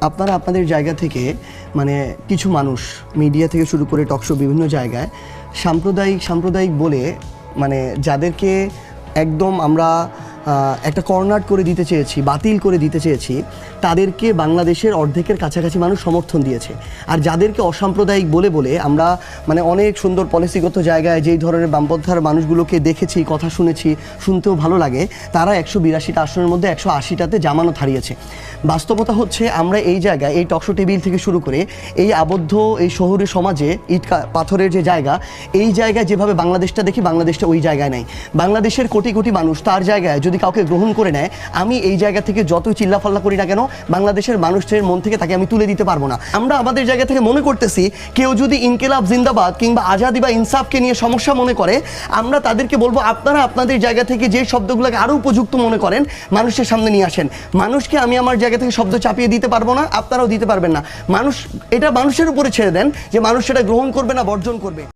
আপনারা আপনাদের জায়গা থেকে মানে কিছু মানুষ মিডিয়া থেকে শুরু করে টকশো বিভিন্ন জায়গায় সাম্প্রদায়িক বলে মানে যাদেরকে একদম আমরা একটা কর্নার করে দিতে চেয়েছি, বাতিল করে দিতে চেয়েছি, তাদেরকে বাংলাদেশের অর্ধেকের কাছাকাছি মানুষ সমর্থন দিয়েছে। আর যাদেরকে অসাম্প্রদায়িক বলে বলে আমরা মানে অনেক সুন্দর পলিসিগত জায়গায় যেই ধরনের বামপন্থার মানুষগুলোকে দেখেছি, কথা শুনেছি, শুনতেও ভালো লাগে, তারা 182টা আসনের মধ্যে 180টাতে জামানত হারিয়েছে। বাস্তবতা হচ্ছে আমরা এই জায়গায় এই টকশো টেবিল থেকে শুরু করে এই আবদ্ধ এই শহুরে সমাজে ইট পাথরের যে জায়গা, এই জায়গায় যেভাবে বাংলাদেশটা দেখি, বাংলাদেশটা ওই জায়গায় নাই। বাংলাদেশের কোটি কোটি মানুষ তার জায়গায় যদি কাউকে গ্রহণ করে নেয়, আমি এই জায়গা থেকে যতই চিল্লাফাল্লা করি না কেন, বাংলাদেশের মানুষের মন থেকে তাকে আমি তুলে দিতে পারবো না। আমরা আমাদের জায়গা থেকে মনে করতেছি কেউ যদি ইনকিলাব জিন্দাবাদ কিংবা আজাদি বা ইনসাফকে নিয়ে সমস্যা মনে করে, আমরা তাদেরকে বলবো আপনারা আপনাদের জায়গা থেকে যে শব্দগুলোকে আরও উপযুক্ত মনে করেন মানুষের সামনে নিয়ে আসেন। মানুষকে আমি আমার জায়গা থেকে শব্দ চাপিয়ে দিতে পারবো না, আপনারাও দিতে পারবেন না। মানুষ এটা মানুষের উপরে ছেড়ে দেন যে মানুষ সেটা গ্রহণ করবে না বর্জন করবে।